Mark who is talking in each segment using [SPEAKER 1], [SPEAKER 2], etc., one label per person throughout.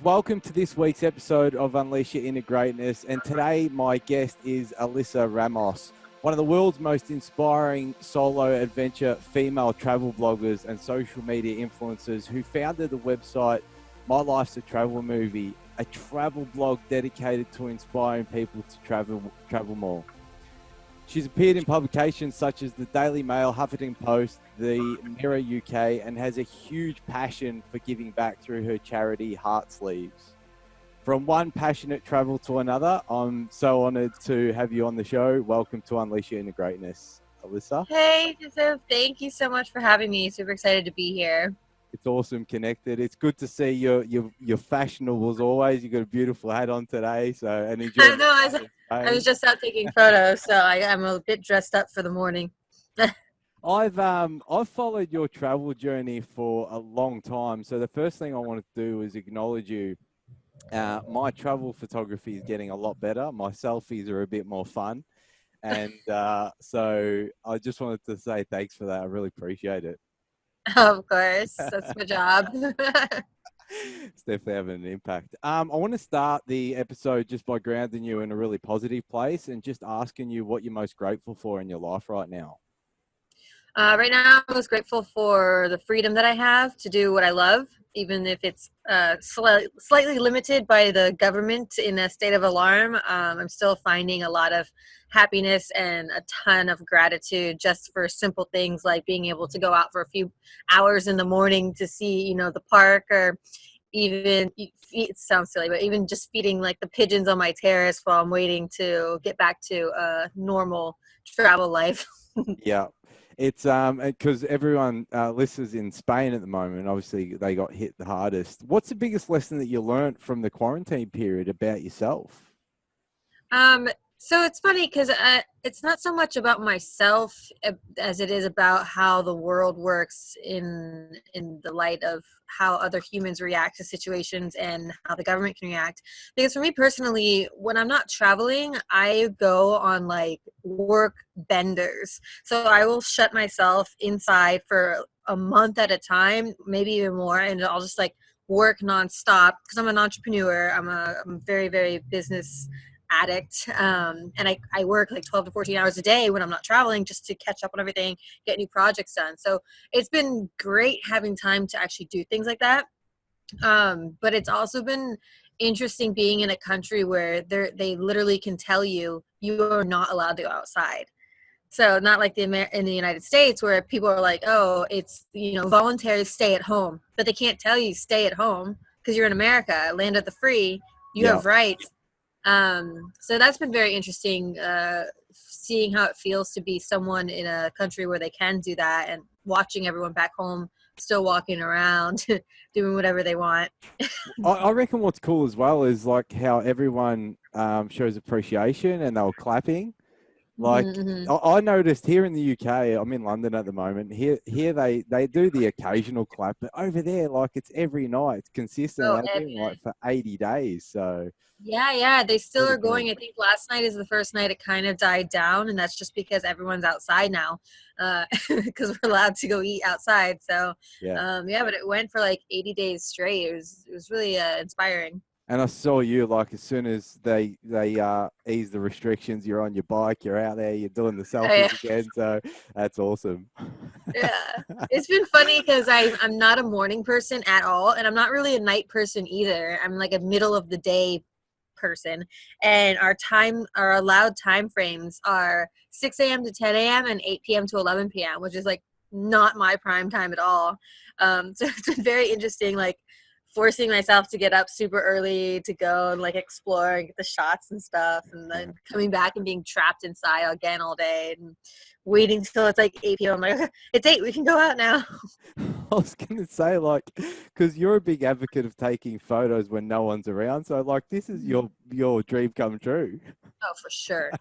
[SPEAKER 1] Welcome to this week's episode of Unleash Your Inner Greatness. And today my guest is Alyssa Ramos, one of the world's most inspiring solo adventure female travel bloggers and social media influencers who founded the website My Life's a Travel Movie, a travel blog dedicated to inspiring people to travel more. She's appeared in publications such as the Daily Mail, Huffington Post, the Mirror UK, and has a huge passion for giving back through her charity Heart Sleeves. From one passionate travel to another, I'm so honoured to have you on the show. Welcome to Unleash Your Inner Greatness, Alyssa.
[SPEAKER 2] Hey, Joseph. Thank you so much for having me. Super excited to be here.
[SPEAKER 1] It's awesome connected. It's good to see you're fashionable as always. You got a beautiful hat on today, so and enjoy.
[SPEAKER 2] I was just out taking photos, so I'm a bit dressed up for the morning.
[SPEAKER 1] I've followed your travel journey for a long time. So the first thing I want to do is acknowledge you. My travel photography is getting a lot better. My selfies are a bit more fun, and so I just wanted to say thanks for that. I really appreciate it.
[SPEAKER 2] Of course, that's my job.
[SPEAKER 1] It's definitely having an impact. I want to start the episode just by grounding you in a really positive place and just asking you what you're most grateful for in your life right now.
[SPEAKER 2] Right now, I'm most grateful for the freedom that I have to do what I love, even if it's slightly limited by the government in a state of alarm. I'm still finding a lot of happiness and a ton of gratitude just for simple things like being able to go out for a few hours in the morning to see, the park, or even, it sounds silly, but even just feeding like the pigeons on my terrace while I'm waiting to get back to a normal travel life.
[SPEAKER 1] Yeah. It's because everyone listens in Spain at the moment. Obviously, they got hit the hardest. What's the biggest lesson that you learned from the quarantine period about yourself?
[SPEAKER 2] So it's funny because it's not so much about myself as it is about how the world works in the light of how other humans react to situations and how the government can react. Because for me personally, when I'm not traveling, I go on like work benders. So I will shut myself inside for a month at a time, maybe even more, and I'll just like work nonstop because I'm an entrepreneur. I'm a very, very business addict, and I work like 12 to 14 hours a day when I'm not traveling just to catch up on everything, get new projects done. So it's been great having time to actually do things like that, but it's also been interesting being in a country where they literally can tell you are not allowed to go outside. So not like in the United States where people are like, oh, it's voluntary, stay at home, but they can't tell you stay at home because you're in America, land of the free, you
[SPEAKER 1] Yeah.
[SPEAKER 2] have rights. So that's been very interesting, seeing how it feels to be someone in a country where they can do that and watching everyone back home still walking around doing whatever they want.
[SPEAKER 1] I reckon what's cool as well is like how everyone shows appreciation and they were clapping. Like
[SPEAKER 2] Mm-hmm.
[SPEAKER 1] I noticed here in the UK, I'm in London at the moment. Here they do the occasional clap, but over there, like it's every night, it's consistent.
[SPEAKER 2] Oh,
[SPEAKER 1] They've been like for 80 days. So
[SPEAKER 2] yeah, they still
[SPEAKER 1] pretty
[SPEAKER 2] are going.
[SPEAKER 1] cool.
[SPEAKER 2] I think last night is the first night it kind of died down, and that's just because everyone's outside now, because we're allowed to go eat outside. So,
[SPEAKER 1] Yeah.
[SPEAKER 2] yeah, but it went for like 80 days straight. It was really inspiring.
[SPEAKER 1] And I saw you like as soon as they ease the restrictions, you're on your bike, you're out there, you're doing the
[SPEAKER 2] Oh, yeah.
[SPEAKER 1] selfies again. So that's awesome.
[SPEAKER 2] Yeah, it's been funny because I'm not a morning person at all, and I'm not really a night person either. I'm like a middle of the day person, and our allowed time frames are 6 a.m. to 10 a.m. and 8 p.m. to 11 p.m., which is like not my prime time at all. So it's been very interesting, like forcing myself to get up super early to go and like explore and get the shots and stuff, and then coming back and being trapped inside again all day and waiting till it's like 8 p.m. I'm like, okay, it's 8, we can go out now.
[SPEAKER 1] I was going to say, like, because you're a big advocate of taking photos when no one's around. So, like, this is your dream come true.
[SPEAKER 2] Oh, for sure.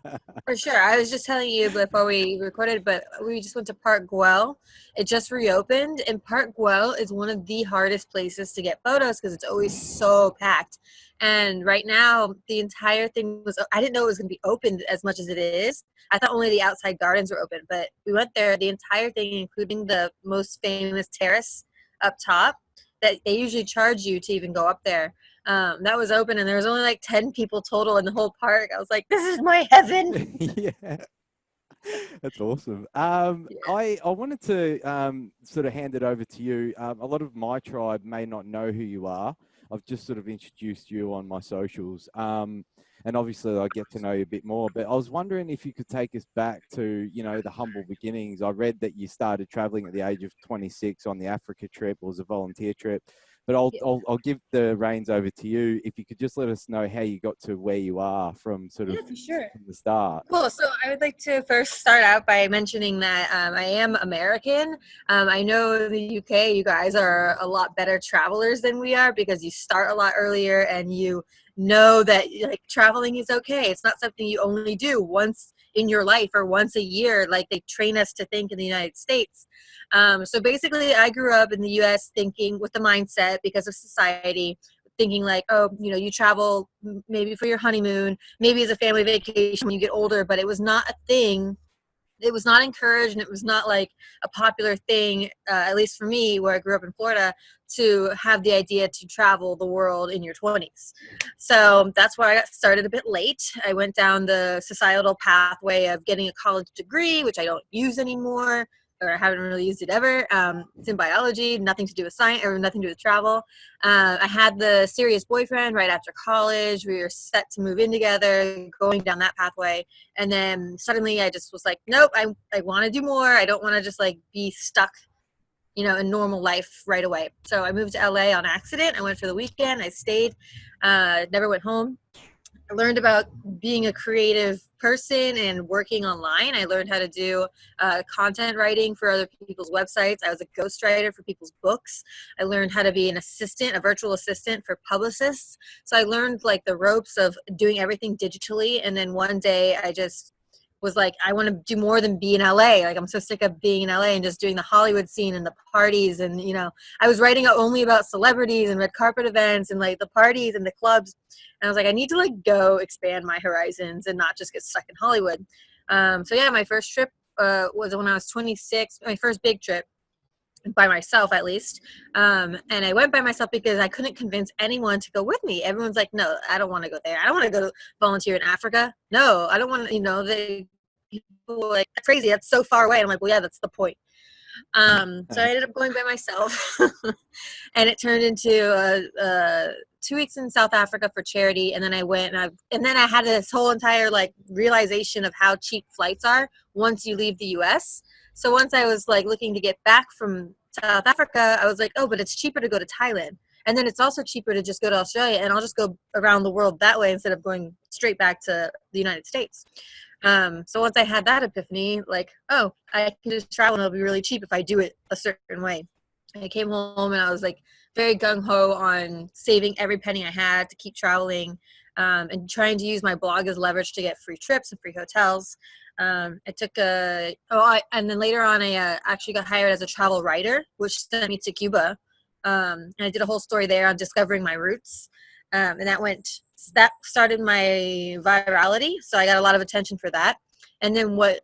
[SPEAKER 2] For sure. I was just telling you before we recorded, but we just went to Park Güell. It just reopened, and Park Güell is one of the hardest places to get photos because it's always so packed. And right now, the entire thing I didn't know it was going to be opened as much as it is. I thought only the outside gardens were open, but we went there, the entire thing, including the most famous terrace up top, that they usually charge you to even go up there. That was open, and there was only like 10 people total in the whole park. I was like, this is my heaven.
[SPEAKER 1] Yeah. That's awesome.
[SPEAKER 2] Yeah.
[SPEAKER 1] I wanted to sort of hand it over to you. A lot of my tribe may not know who you are. I've just sort of introduced you on my socials. And obviously I get to know you a bit more, but I was wondering if you could take us back to, you know, the humble beginnings. I read that you started traveling at the age of 26 on the Africa trip. It was a volunteer trip. But I'll give the reins over to you. If you could just let us know how you got to where you are from sort of
[SPEAKER 2] Yeah, for sure.
[SPEAKER 1] from the start.
[SPEAKER 2] Cool. So I would like to first start out by mentioning that I am American. I know in the UK, you guys are a lot better travelers than we are because you start a lot earlier and you know that like traveling is okay. It's not something you only do once in your life or once a year, like they train us to think in the United States. So basically, I grew up in the US thinking with the mindset because of society, thinking like, oh, you know, you travel maybe for your honeymoon, maybe as a family vacation when you get older, but it was not a thing. It was not encouraged, and it was not like a popular thing, at least for me, where I grew up in Florida, to have the idea to travel the world in your 20s. So that's why I got started a bit late. I went down the societal pathway of getting a college degree, which I don't use anymore, or I haven't really used it ever. It's in biology, nothing to do with science or nothing to do with travel. I had the serious boyfriend right after college. We were set to move in together, going down that pathway. And then suddenly I just was like, nope, I want to do more. I don't want to just like be stuck, you know, in normal life right away. So I moved to LA on accident. I went for the weekend. I stayed, never went home. I learned about being a creative person and working online. I learned how to do content writing for other people's websites. I was a ghostwriter for people's books. I learned how to be an assistant, a virtual assistant for publicists. So I learned like the ropes of doing everything digitally. And then one day I just was like, I want to do more than be in LA. Like, I'm so sick of being in LA and just doing the Hollywood scene and the parties. And, you know, I was writing only about celebrities and red carpet events and like the parties and the clubs. And I was like, I need to like go expand my horizons and not just get stuck in Hollywood. So yeah, my first trip was when I was 26, my first big trip by myself at least. And I went by myself because I couldn't convince anyone to go with me. Everyone's like, no, I don't want to go there. I don't want to go volunteer in Africa. No, I don't want to, you know, people were like, that's crazy. That's so far away. And I'm like, well, yeah, that's the point. So I ended up going by myself and it turned into 2 weeks in South Africa for charity. And then I went and then I had this whole entire like realization of how cheap flights are once you leave the US. So once I was like looking to get back from South Africa, I was like, oh, but it's cheaper to go to Thailand. And then it's also cheaper to just go to Australia, and I'll just go around the world that way instead of going straight back to the United States. So once I had that epiphany, like, oh, I can just travel and it'll be really cheap if I do it a certain way. I came home and I was like very gung-ho on saving every penny I had to keep traveling, and trying to use my blog as leverage to get free trips and free hotels. It took and then later on, I actually got hired as a travel writer, which sent me to Cuba. And I did a whole story there on discovering my roots. And that started my virality. So I got a lot of attention for that. And then what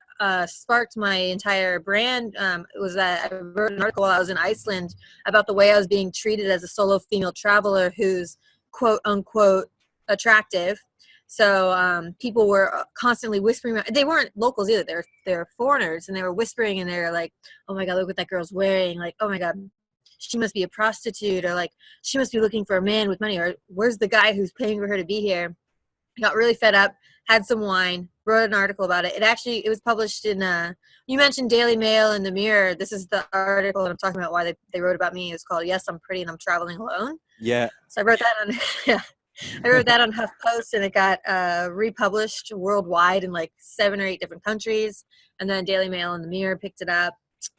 [SPEAKER 2] sparked my entire brand was that I wrote an article while I was in Iceland about the way I was being treated as a solo female traveler who's quote unquote attractive. So people were constantly whispering. They weren't locals either. They're foreigners, and they were whispering, and they're like, "Oh my God, look what that girl's wearing!" Like, "Oh my God, she must be a prostitute," or like, "She must be looking for a man with money," or "Where's the guy who's paying for her to be here?" I got really fed up, had some wine, wrote an article about it. It was published in, you mentioned Daily Mail and the Mirror. This is the article that I'm talking about, why they wrote about me. It's called "Yes, I'm Pretty and I'm Traveling Alone."
[SPEAKER 1] Yeah.
[SPEAKER 2] So I wrote that on, yeah, I wrote that on HuffPost, and it got republished worldwide in like 7 or 8 different countries. And then Daily Mail and the Mirror picked it up.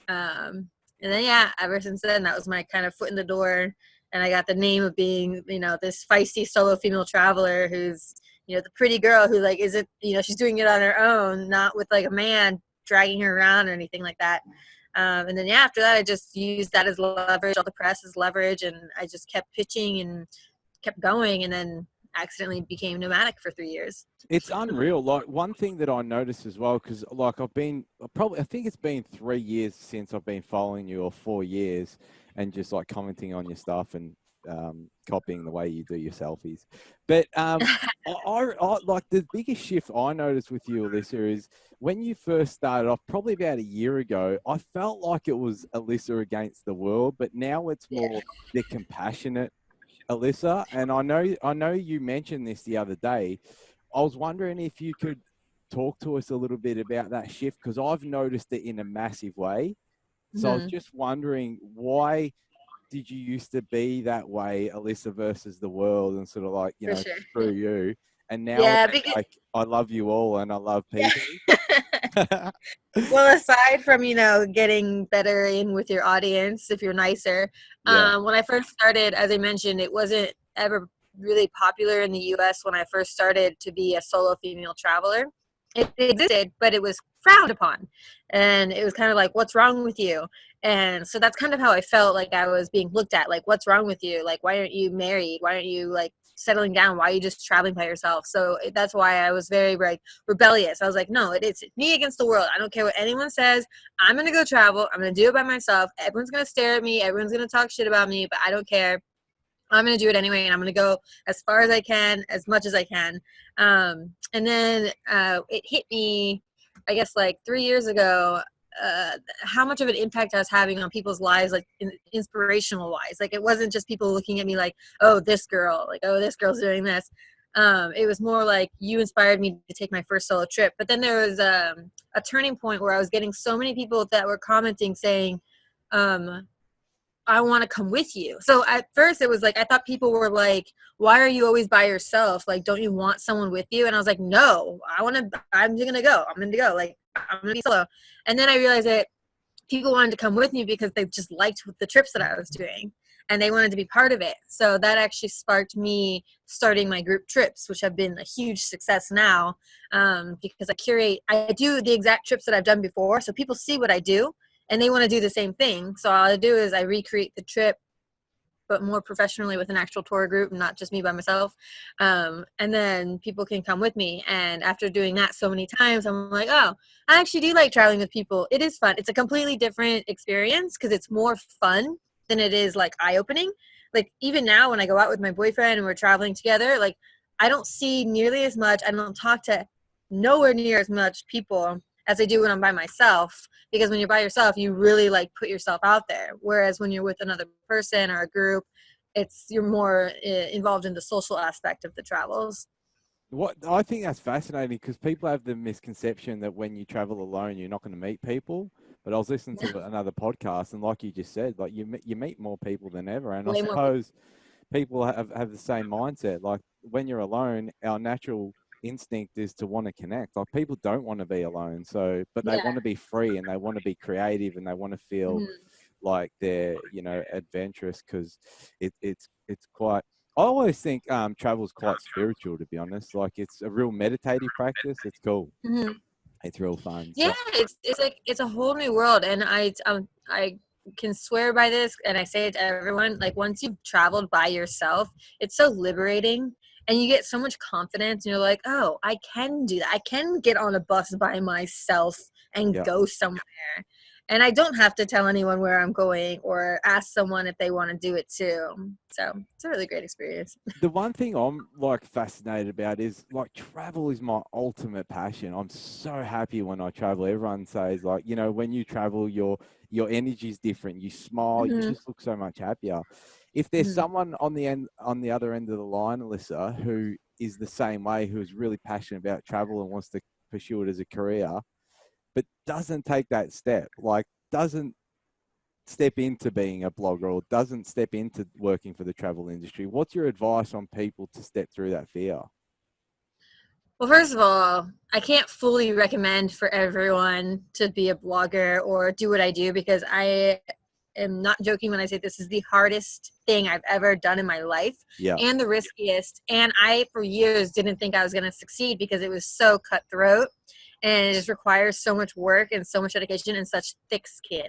[SPEAKER 2] And then, yeah, ever since then, that was my kind of foot in the door. And I got the name of being, you know, this feisty solo female traveler who's, you know, the pretty girl who like isn't, you know, she's doing it on her own, not with like a man dragging her around or anything like that. And then, yeah, after that, I just used that as leverage, all the press as leverage. And I just kept pitching and kept going, and then accidentally became nomadic for 3 years.
[SPEAKER 1] It's unreal. Like, one thing that I noticed as well, because like I think it's been 3 years since I've been following you, or 4 years, and just like commenting on your stuff and copying the way you do your selfies. But I like the biggest shift I noticed with you, Alyssa, is when you first started off, probably about a year ago, I felt like it was Alyssa against the world, but now it's more the compassionate Alyssa. And I know you mentioned this the other day. I was wondering if you could talk to us a little bit about that shift, because I've noticed it in a massive way. So I was just wondering, why did you used to be that way, Alyssa versus the world, and sort of like,
[SPEAKER 2] For sure.
[SPEAKER 1] screw you. And now
[SPEAKER 2] Yeah,
[SPEAKER 1] it's
[SPEAKER 2] because
[SPEAKER 1] like, I love you all and I love
[SPEAKER 2] yeah.
[SPEAKER 1] people.
[SPEAKER 2] Well, aside from, getting better in with your audience, if you're nicer,
[SPEAKER 1] Yeah.
[SPEAKER 2] when I first started, as I mentioned, it wasn't ever really popular in the US when I first started to be a solo female traveler. It existed, but it was frowned upon. And it was kind of like, what's wrong with you? And so that's kind of how I felt like I was being looked at. Like, what's wrong with you? Like, why aren't you married? Why aren't you like settling down? Why are you just traveling by yourself? So that's why I was very like rebellious. I was like, no, it's me against the world. I don't care what anyone says. I'm going to go travel. I'm going to do it by myself. Everyone's going to stare at me. Everyone's going to talk shit about me, but I don't care. I'm going to do it anyway, and I'm going to go as far as I can, as much as I can. And then it hit me, I guess, like 3 years ago, how much of an impact I was having on people's lives, like inspirational wise. Like, it wasn't just people looking at me like, oh, this girl, like, oh, this girl's doing this. It was more like, you inspired me to take my first solo trip. But then there was a turning point where I was getting so many people that were commenting saying, I want to come with you. So at first it was like, I thought people were like, why are you always by yourself? Like, don't you want someone with you? And I was like, no, I'm going to go. I'm going to go. Like, I'm going to be solo. And then I realized that people wanted to come with me because they just liked the trips that I was doing and they wanted to be part of it. So that actually sparked me starting my group trips, which have been a huge success now, because I do the exact trips that I've done before. So people see what I do and they want to do the same thing. So all I do is I recreate the trip, but more professionally with an actual tour group, not just me by myself. And then people can come with me. And after doing that so many times, I'm like, oh, I actually do like traveling with people. It is fun. It's a completely different experience because it's more fun than it is like eye-opening. Like, even now when I go out with my boyfriend and we're traveling together, like, I don't see nearly as much. I don't talk to nowhere near as much people as I do when I'm by myself, because when you're by yourself, you really like put yourself out there. Whereas when you're with another person or a group, you're more involved in the social aspect of the travels.
[SPEAKER 1] What I think that's fascinating, because people have the misconception that when you travel alone, you're not going to meet people. But I was listening to another podcast, and like you just said, like you meet more people than ever. And I
[SPEAKER 2] Way more people.
[SPEAKER 1] suppose people have the same mindset. Like, when you're alone, our natural instinct is to want to connect. Like, people don't want to be alone, but they
[SPEAKER 2] Yeah.
[SPEAKER 1] want to be free and they want to be creative and they want to feel like they're adventurous, because it's quite. I always think travel is quite spiritual, to be honest. Like, it's a real meditative practice. It's cool.
[SPEAKER 2] Mm-hmm.
[SPEAKER 1] It's real fun.
[SPEAKER 2] Yeah,
[SPEAKER 1] So
[SPEAKER 2] it's like it's a whole new world, and I can swear by this, and I say it to everyone. Like, once you've traveled by yourself, it's so liberating, and you get so much confidence, and you're like, oh, I can do that. I can get on a bus by myself and
[SPEAKER 1] yeah.
[SPEAKER 2] go somewhere, and I don't have to tell anyone where I'm going or ask someone if they want to do it too. So it's a really great experience.
[SPEAKER 1] The one thing I'm like fascinated about is, like, travel is my ultimate passion. I'm so happy when I travel. Everyone says, like, when you travel, your energy is different. You smile, you
[SPEAKER 2] Mm-hmm.
[SPEAKER 1] just look so much happier. If there's
[SPEAKER 2] Mm-hmm.
[SPEAKER 1] someone on the other end of the line, Alyssa, who is the same way, who is really passionate about travel and wants to pursue it as a career, but doesn't take that step, like, doesn't step into being a blogger or doesn't step into working for the travel industry, what's your advice on people to step through that fear?
[SPEAKER 2] Well, first of all, I can't fully recommend for everyone to be a blogger or do what I do, because I am not joking when I say this is the hardest thing I've ever done in my life
[SPEAKER 1] Yeah.
[SPEAKER 2] and the riskiest. And I, for years, didn't think I was going to succeed because it was so cutthroat and it just requires so much work and so much dedication and such thick skin.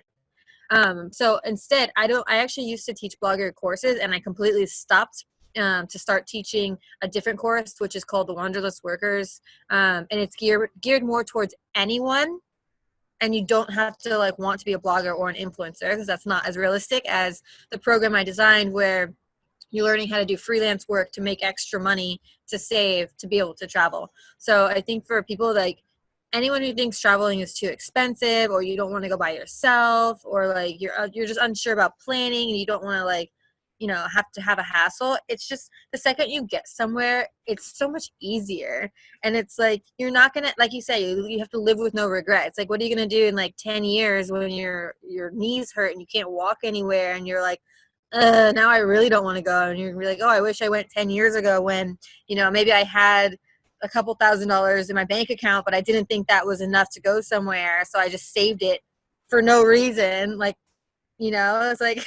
[SPEAKER 2] So instead, I actually used to teach blogger courses, and I completely stopped to start teaching a different course, which is called the Wanderlust Workers. And it's geared more towards anyone. And you don't have to like want to be a blogger or an influencer, because that's not as realistic as the program I designed, where You're learning how to do freelance work to make extra money to save to be able to travel. So I think for people like anyone who thinks traveling is too expensive, or you don't want to go by yourself, or like you're just unsure about planning and you don't want to like, you know, have to have a hassle. It's just the second you get somewhere, it's so much easier. And it's like, you're not going to, like you say, you have to live with no regrets. Like, what are you going to do in like 10 years when your knees hurt and you can't walk anywhere and you're like, now I really don't want to go. And you're like, oh, I wish I went 10 years ago when, you know, maybe I had a couple $1,000s in my bank account, but I didn't think that was enough to go somewhere. So I just saved it for no reason. Like, you know, it's like,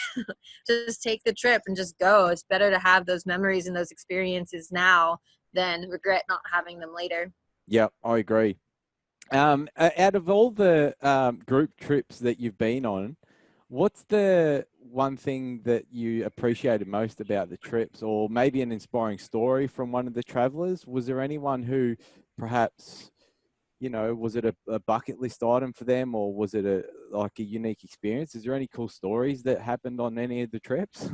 [SPEAKER 2] just take the trip and just go. It's better to have those memories and those experiences now than regret not having them later.
[SPEAKER 1] Yeah, I agree. Out of all the group trips that you've been on, what's the one thing that you appreciated most about the trips, or maybe an inspiring story from one of the travelers? Was there anyone who perhaps, you know, was it a bucket list item for them, or was it like a unique experience? Is there any cool stories that happened on any of the trips?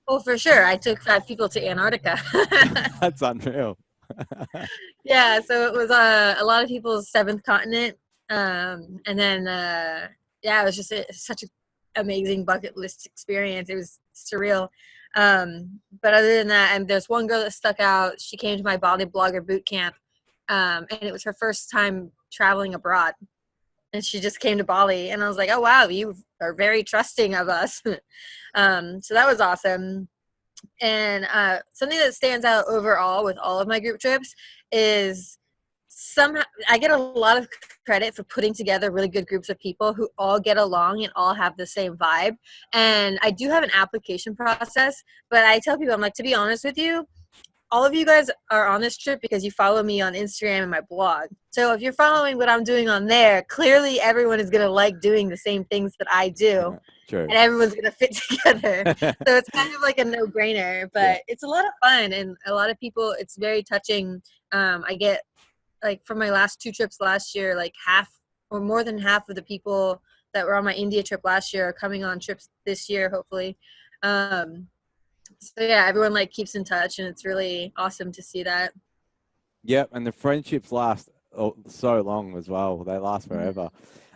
[SPEAKER 2] Oh, for sure. I took 5 people to Antarctica.
[SPEAKER 1] That's unreal.
[SPEAKER 2] Yeah, so it was a lot of people's seventh continent. And then, yeah, it was just such an amazing bucket list experience. It was surreal. But other than that, and there's one girl that stuck out. She came to my Bali blogger boot camp, and it was her first time traveling abroad. And she just came to Bali, and I was like, oh, wow, you are very trusting of us. So that was awesome. And something that stands out overall with all of my group trips is somehow I get a lot of credit for putting together really good groups of people who all get along and all have the same vibe. And I do have an application process, but I tell people, I'm like, to be honest with you, all of you guys are on this trip because you follow me on Instagram and my blog. So if you're following what I'm doing on there, clearly everyone is going to like doing the same things that I do.
[SPEAKER 1] True.
[SPEAKER 2] And everyone's going to fit together. So it's kind of like a no-brainer, but
[SPEAKER 1] Yeah.
[SPEAKER 2] it's a lot of fun. And a lot of people, it's very touching. I get, like, from my last 2 trips last year, like half or more than half of the people that were on my India trip last year are coming on trips this year, hopefully. So yeah, everyone like keeps in touch, and it's really awesome to see that.
[SPEAKER 1] Yep, and the friendships last so long as well. They last forever.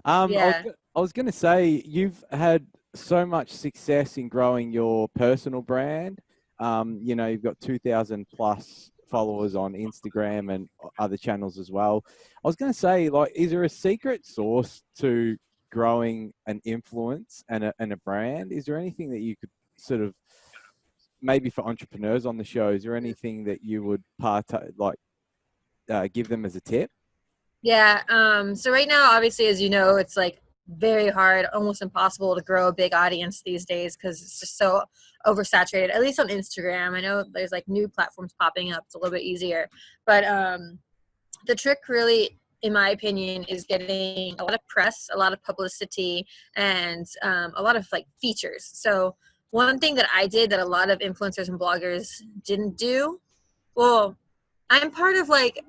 [SPEAKER 2] Yeah.
[SPEAKER 1] I was going to say, you've had so much success in growing your personal brand. You know, you've got 2,000 plus followers on Instagram and other channels as well. I was going to say, like, is there a secret sauce to growing an influence and a brand? Is there anything that you could sort of, maybe for entrepreneurs on the show, is there anything that you would give them as a tip?
[SPEAKER 2] Yeah. So right now, obviously, as you know, it's like very hard, almost impossible to grow a big audience these days because it's just so oversaturated, at least on Instagram. I know there's like new platforms popping up. It's a little bit easier. But the trick really, in my opinion, is getting a lot of press, a lot of publicity, and a lot of like features. So one thing that I did that a lot of influencers and bloggers didn't do, well, I'm part of like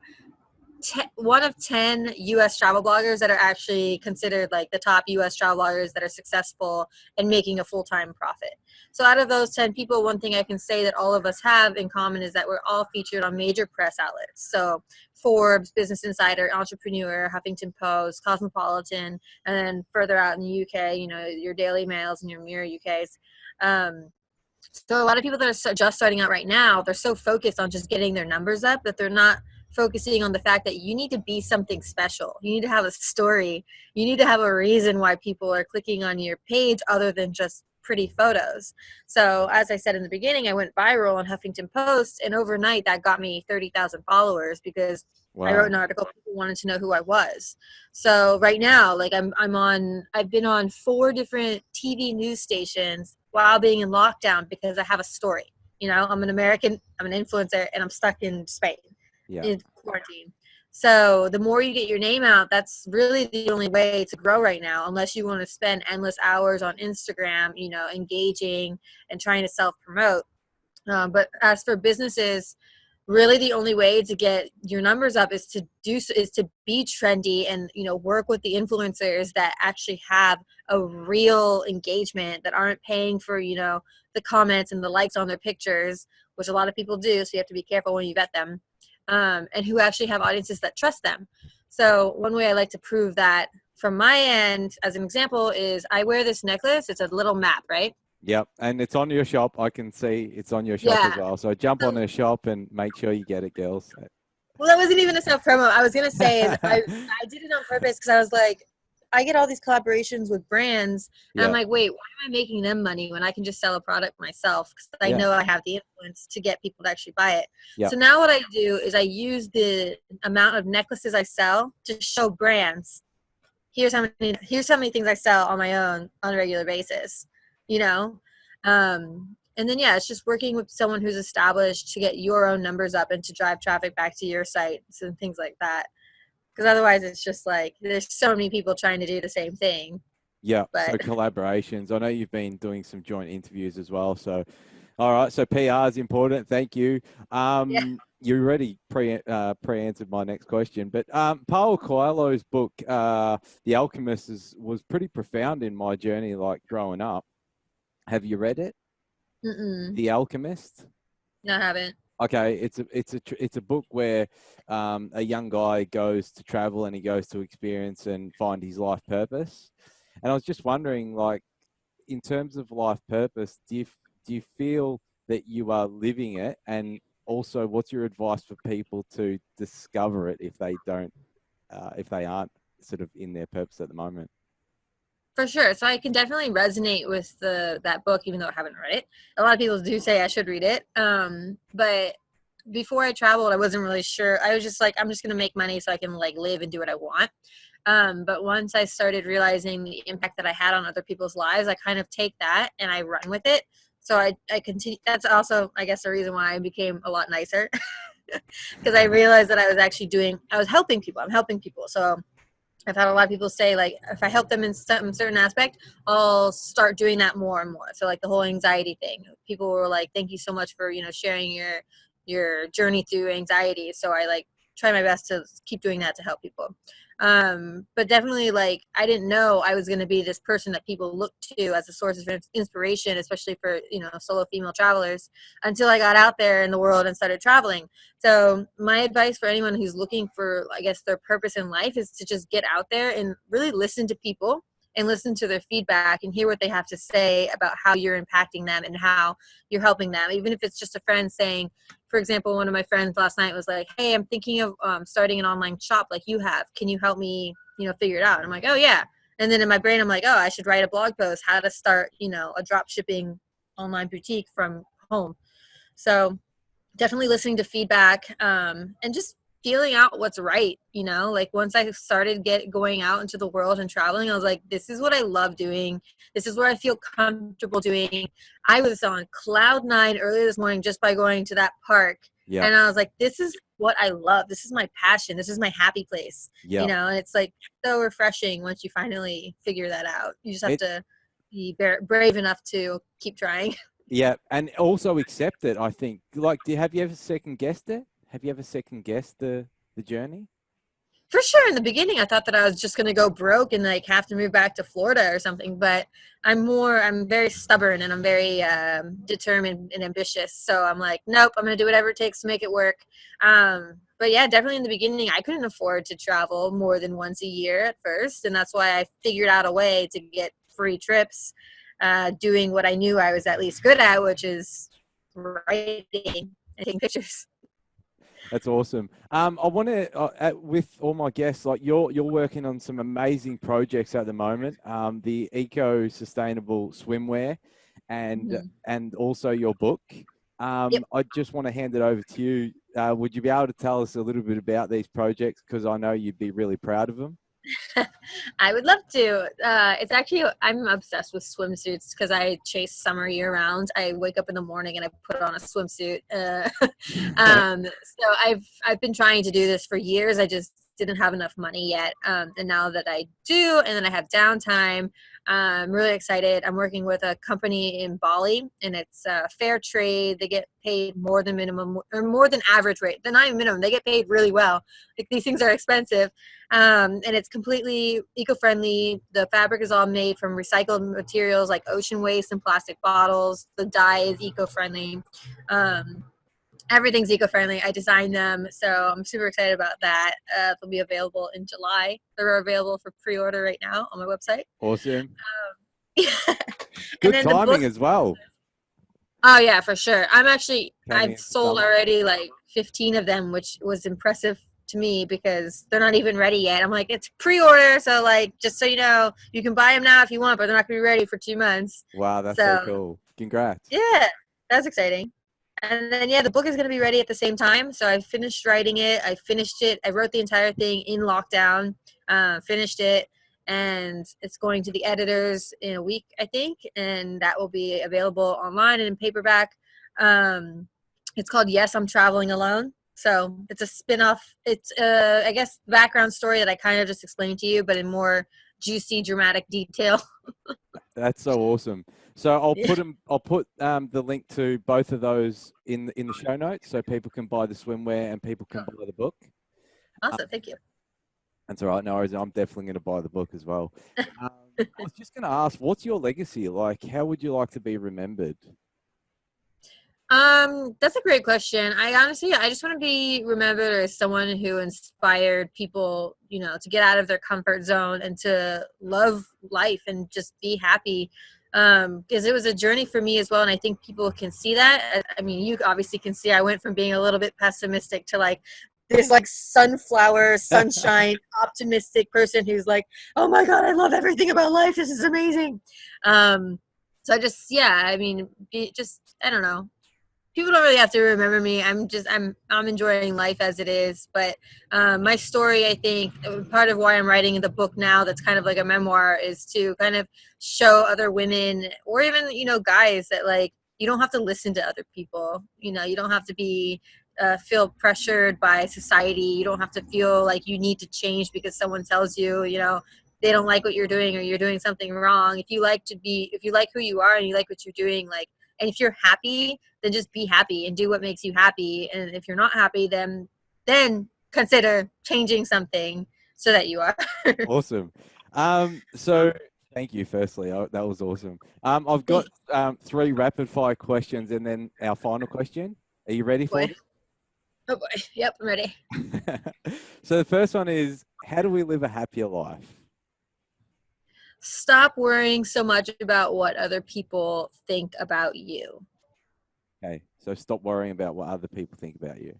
[SPEAKER 2] one of 10 US travel bloggers that are actually considered like the top US travel bloggers that are successful and making a full-time profit. So out of those 10 people, one thing I can say that all of us have in common is that we're all featured on major press outlets. So Forbes, Business Insider, Entrepreneur, Huffington Post, Cosmopolitan, and then further out in the UK, you know, your Daily Mails and your Mirror UKs. So a lot of people that are just starting out right now, they're so focused on just getting their numbers up that they're not focusing on the fact that you need to be something special. You need to have a story. You need to have a reason why people are clicking on your page other than just pretty photos. So as I said in the beginning, I went viral on Huffington Post, and overnight that got me 30,000 followers because I wrote an article. People wanted to know who I was. So right now, like I've been on 4 different TV news stations while being in lockdown because I have a story. You know, I'm an American, I'm an influencer, and I'm stuck in Spain in quarantine. So the more you get your name out, that's really the only way to grow right now, unless you want to spend endless hours on Instagram, you know, engaging and trying to self-promote. But as for businesses, really the only way to get your numbers up is to be trendy and, you know, work with the influencers that actually have a real engagement, that aren't paying for, you know, the comments and the likes on their pictures, which a lot of people do, so you have to be careful when you vet them, and who actually have audiences that trust them. So one way I like to prove that from my end, as an example, is I wear this necklace. It's a little map, right?
[SPEAKER 1] Yep, and it's on your shop. I can see it's on your shop as
[SPEAKER 2] Yeah.
[SPEAKER 1] well. So jump on
[SPEAKER 2] So,
[SPEAKER 1] the shop and make sure you get it, girls.
[SPEAKER 2] well, that wasn't even a self promo. I was gonna say is I did it on purpose because I was like, I get all these collaborations with brands, and I'm
[SPEAKER 1] Yeah,
[SPEAKER 2] like, wait, why am I making them money when I can just sell a product myself? Because I
[SPEAKER 1] yeah,
[SPEAKER 2] know I have the influence to get people to actually buy it.
[SPEAKER 1] yeah,
[SPEAKER 2] So now what I do is I use the amount of necklaces I sell to show brands, here's how many things I sell on my own on a regular basis, you know. And then yeah, it's just working with someone who's established to get your own numbers up and to drive traffic back to your sites and things like that, because otherwise it's just like there's so many people trying to do the same thing.
[SPEAKER 1] yeah. So
[SPEAKER 2] But
[SPEAKER 1] collaborations. I know you've been doing some joint interviews as well. So, all right. So PR is important. Thank you.
[SPEAKER 2] yeah.
[SPEAKER 1] You already pre-answered my next question, but Paulo Coelho's book, The Alchemist, was pretty profound in my journey, like growing up. Have you read it?
[SPEAKER 2] Mm-mm.
[SPEAKER 1] The Alchemist?
[SPEAKER 2] No, I haven't.
[SPEAKER 1] Okay, it's a book where a young guy goes to travel and he goes to experience and find his life purpose. And I was just wondering, like, in terms of life purpose, do you feel that you are living it? And also, what's your advice for people to discover it if they aren't sort of in their purpose at the moment?
[SPEAKER 2] For sure. So I can definitely resonate with that book, even though I haven't read it. A lot of people do say I should read it. But before I traveled, I wasn't really sure. I was just like, I'm just gonna make money so I can like live and do what I want. But once I started realizing the impact that I had on other people's lives, I kind of take that and I run with it. So I continue. That's also, I guess, the reason why I became a lot nicer, because I realized that I was helping people. I'm helping people. So I've had a lot of people say, like, if I help them in some certain aspect, I'll start doing that more and more. So like the whole anxiety thing, people were like, thank you so much for, you know, sharing your journey through anxiety. So I like try my best to keep doing that to help people. But definitely, like, I didn't know I was going to be this person that people look to as a source of inspiration, especially for, you know, solo female travelers, until I got out there in the world and started traveling. So my advice for anyone who's looking for, I guess, their purpose in life is to just get out there and really listen to people and listen to their feedback and hear what they have to say about how you're impacting them and how you're helping them. Even if it's just a friend saying, for example, one of my friends last night was like, hey, I'm thinking of starting an online shop like you have. Can you help me, you know, figure it out? And I'm like, oh yeah. And then in my brain, I'm like, oh, I should write a blog post, how to start, you know, a drop shipping online boutique from home. So definitely listening to feedback, and just feeling out what's right, you know. Like once I started going out into the world and traveling, I was like, this is what I love doing, this is where I feel comfortable doing. I was on cloud nine earlier this morning just by going to that park,
[SPEAKER 1] Yeah,
[SPEAKER 2] and I was like, this is what I love, this is my passion, this is my happy place, you
[SPEAKER 1] yeah.
[SPEAKER 2] know. And it's like so refreshing once you finally figure that out. You just have
[SPEAKER 1] It
[SPEAKER 2] to be brave enough to keep trying.
[SPEAKER 1] Yeah, and also accept it. I think. Like, have you ever second guessed it? Have you ever second guessed the journey?
[SPEAKER 2] For sure, in the beginning I thought that I was just going to go broke and like have to move back to Florida or something, but I'm very stubborn and I'm very determined and ambitious, so I'm like, nope, I'm going to do whatever it takes to make it work. But yeah, definitely in the beginning I couldn't afford to travel more than once a year at first, and that's why I figured out a way to get free trips, doing what I knew I was at least good at, which is writing and taking pictures.
[SPEAKER 1] That's awesome. I want to, with all my guests, like you're working on some amazing projects at the moment. The eco-sustainable swimwear,
[SPEAKER 2] Mhm.
[SPEAKER 1] and also your book.
[SPEAKER 2] Yep.
[SPEAKER 1] I just want to hand it over to you. Would you be able to tell us a little bit about these projects? Because I know you'd be really proud of them.
[SPEAKER 2] I would love to. It's actually, I'm obsessed with swimsuits because I chase summer year round. I wake up in the morning and I put on a swimsuit. So I've been trying to do this for years. I just didn't have enough money yet. And now that I do, and then I have downtime, I'm really excited. I'm working with a company in Bali, and it's fair trade. They get paid more than minimum or more than average rate. They're not even minimum. They get paid really well. Like, these things are expensive, and it's completely eco-friendly. The fabric is all made from recycled materials like ocean waste and plastic bottles. The dye is eco-friendly. Everything's eco-friendly. I designed them, so I'm super excited about that. They'll be available in July. They're available for pre-order right now on my website.
[SPEAKER 1] Awesome.
[SPEAKER 2] And
[SPEAKER 1] Good
[SPEAKER 2] then the book.
[SPEAKER 1] timing as well.
[SPEAKER 2] Oh yeah, for sure.
[SPEAKER 1] Coming
[SPEAKER 2] I've
[SPEAKER 1] into
[SPEAKER 2] sold
[SPEAKER 1] summer.
[SPEAKER 2] already like 15 of them, which was impressive to me because they're not even ready yet. I'm like, it's pre-order, so like, just so you know, you can buy them now if you want, but they're not gonna be ready for 2 months.
[SPEAKER 1] Wow, that's so
[SPEAKER 2] So
[SPEAKER 1] cool. Congrats.
[SPEAKER 2] yeah, that's exciting. And then yeah, the book is gonna be ready at the same time. So I finished writing it. I finished it. I wrote the entire thing in lockdown. Finished it, and it's going to the editors in a week, I think, and that will be available online and in paperback. It's called Yes, I'm Traveling Alone. So it's a spin-off. It's I guess background story that I kind of just explained to you, but in more juicy, dramatic detail.
[SPEAKER 1] That's so awesome. So I'll put the link to both of those in the show notes, so people can buy the swimwear and people can buy the book.
[SPEAKER 2] Awesome, thank you.
[SPEAKER 1] That's all right. No worries. I'm definitely going to buy the book as well. I was just going to ask, what's your legacy? Like, how would you like to be remembered?
[SPEAKER 2] That's a great question. I just want to be remembered as someone who inspired people, to get out of their comfort zone and to love life and just be happy. Because it was a journey for me as well, and I think people can see that. I mean, you obviously can see I went from being a little bit pessimistic to like this like sunflower, sunshine, optimistic person who's like, oh my God, I love everything about life. This is amazing. So I don't know, people don't really have to remember me. I'm enjoying life as it is. But my story, I think, part of why I'm writing the book now, that's kind of like a memoir, is to kind of show other women or even guys that like you don't have to listen to other people. You don't have to be feel pressured by society. You don't have to feel like you need to change because someone tells you they don't like what you're doing or you're doing something wrong. If you like who you are and you like what you're doing, like, and if you're happy, then just be happy and do what makes you happy. And if you're not happy, then consider changing something so that you are.
[SPEAKER 1] Awesome. So thank you. Firstly, that was awesome. I've got 3 rapid fire questions and then our final question. Are you ready for
[SPEAKER 2] Boy. Oh boy. Yep, I'm ready.
[SPEAKER 1] this? So the first one is, how do we live a happier life?
[SPEAKER 2] Stop worrying so much about what other people think about you.
[SPEAKER 1] Okay, so stop worrying about what other people think about you.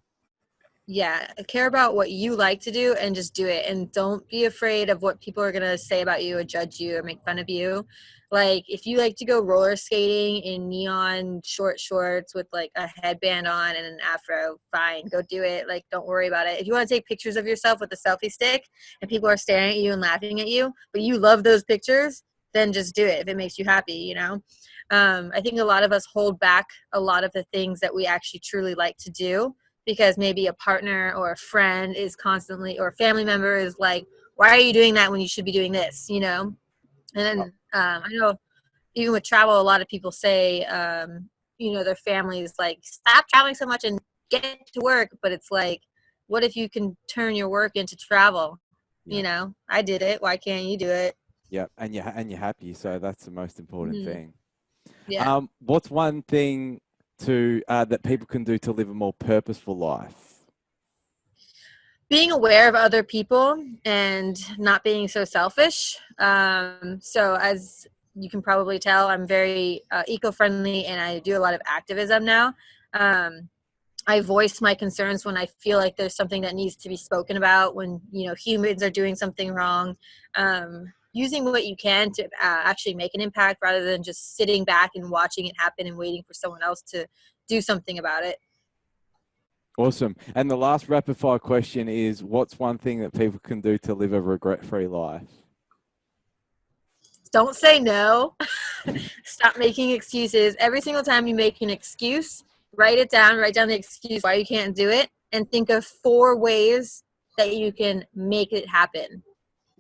[SPEAKER 2] Yeah, care about what you like to do and just do it, and don't be afraid of what people are going to say about you or judge you or make fun of you. Like, if you like to go roller skating in neon short shorts with like a headband on and an afro, fine, go do it. Like, don't worry about it. If you want to take pictures of yourself with a selfie stick and people are staring at you and laughing at you, but you love those pictures, then just do it if it makes you happy. I think a lot of us hold back a lot of the things that we actually truly like to do because maybe a partner or a friend is constantly, or a family member is like, why are you doing that when you should be doing this? And then I know even with travel, a lot of people say, their families like, stop traveling so much and get to work. But it's like, what if you can turn your work into travel?
[SPEAKER 1] Yeah.
[SPEAKER 2] I did it. Why can't you do it?
[SPEAKER 1] Yeah, and you're happy, so that's the most important thing.
[SPEAKER 2] Yeah.
[SPEAKER 1] What's one thing that people can do to live a more purposeful life?
[SPEAKER 2] Being aware of other people and not being so selfish. So as you can probably tell, I'm very eco-friendly and I do a lot of activism now. I voice my concerns when I feel like there's something that needs to be spoken about, when humans are doing something wrong. Using what you can to actually make an impact rather than just sitting back and watching it happen and waiting for someone else to do something about it.
[SPEAKER 1] Awesome. And the last rapid fire question is, what's one thing that people can do to live a regret-free life?
[SPEAKER 2] Don't say no. Stop making excuses. Every single time you make an excuse, write down the excuse why you can't do it, and think of 4 ways that you can make it happen.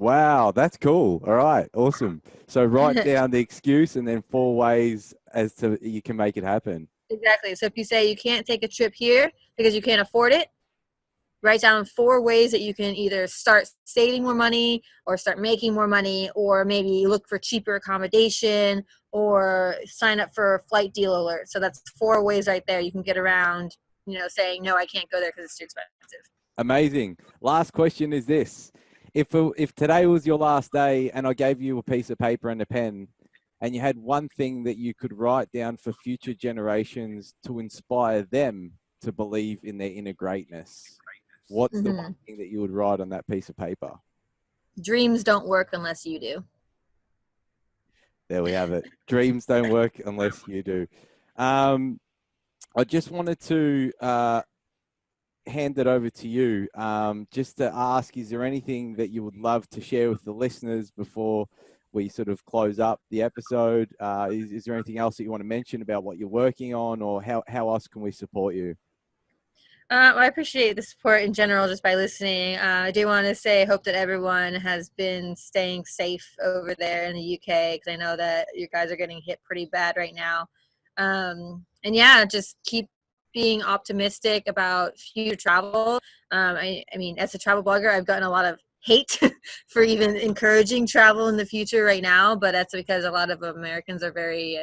[SPEAKER 1] Wow, that's cool. All right, awesome. So write down the excuse and then 4 ways as to you can make it happen.
[SPEAKER 2] Exactly. So if you say you can't take a trip here because you can't afford it, write down 4 ways that you can either start saving more money or start making more money, or maybe look for cheaper accommodation or sign up for a flight deal alert. So that's 4 ways right there you can get around, saying, no, I can't go there because it's too expensive.
[SPEAKER 1] Amazing. Last question is this. If today was your last day and I gave you a piece of paper and a pen and you had one thing that you could write down for future generations to inspire them to believe in their inner greatness, what's the one thing that you would write on that piece of paper?
[SPEAKER 2] Dreams don't work unless you do.
[SPEAKER 1] There we have it. Dreams don't work unless you do. I just wanted to hand it over to you just to ask, is there anything that you would love to share with the listeners before we sort of close up the episode? Is there anything else that you want to mention about what you're working on, or how else can we support you?
[SPEAKER 2] I appreciate the support in general just by listening. I do want to say I hope that everyone has been staying safe over there in the UK, because I know that you guys are getting hit pretty bad right now. And yeah, just keep being optimistic about future travel. I mean, as a travel blogger, I've gotten a lot of hate for even encouraging travel in the future right now, but that's because a lot of Americans are very,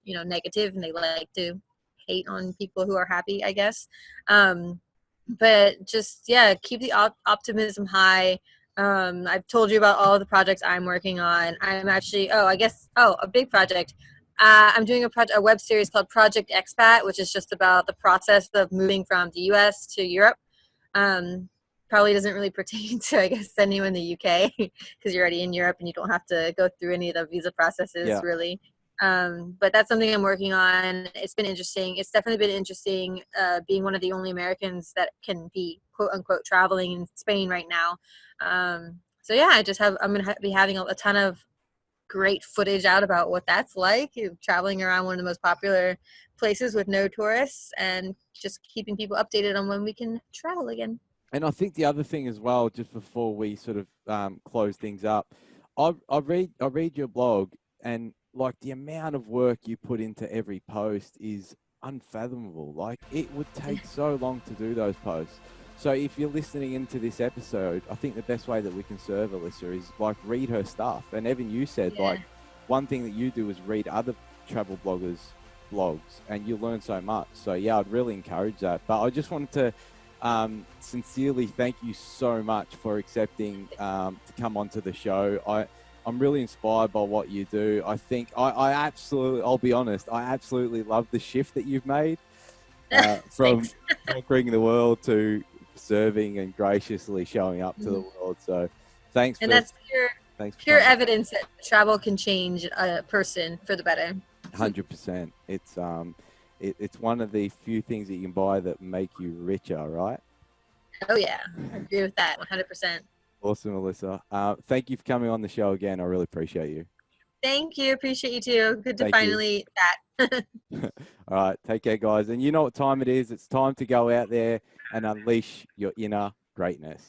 [SPEAKER 2] negative, and they like to hate on people who are happy, I guess. But just, yeah, keep the optimism high. I've told you about all of the projects I'm working on. I'm actually, a big project. I'm doing a web series called Project Expat, which is just about the process of moving from the US to Europe. Probably doesn't really pertain to, I guess, anyone in the UK because you're already in Europe and you don't have to go through any of the visa processes, really. But that's something I'm working on. It's been interesting. It's definitely been interesting being one of the only Americans that can be, quote unquote, traveling in Spain right now. So yeah, I'm going to be having a ton of great footage out about what that's like, traveling around one of the most popular places with no tourists, and just keeping people updated on when we can travel again.
[SPEAKER 1] And I think the other thing as well, just before we sort of close things up, I read your blog, and like the amount of work you put into every post is unfathomable. Like it would take so long to do those posts. So if you're listening into this episode, I think the best way that we can serve Alyssa is like read her stuff. And Evan, you said like one thing that you do is read other travel bloggers' blogs, and you learn so much. So yeah, I'd really encourage that. But I just wanted to sincerely thank you so much for accepting to come onto the show. I'm really inspired by what you do. I think I absolutely, I'll be honest, I absolutely love the shift that you've made from conquering the world to serving and graciously showing up to the world. So thanks.
[SPEAKER 2] And that's pure evidence that travel can change a person for the better.
[SPEAKER 1] 100%. It's one of the few things that you can buy that make you richer, right?
[SPEAKER 2] Oh yeah, I agree with that 100%.
[SPEAKER 1] Awesome, Alyssa. Thank you for coming on the show again. I really appreciate you.
[SPEAKER 2] Thank you. Appreciate you too. Good to finally chat.
[SPEAKER 1] All right. Take care, guys. And you know what time it is. It's time to go out there and unleash your inner greatness.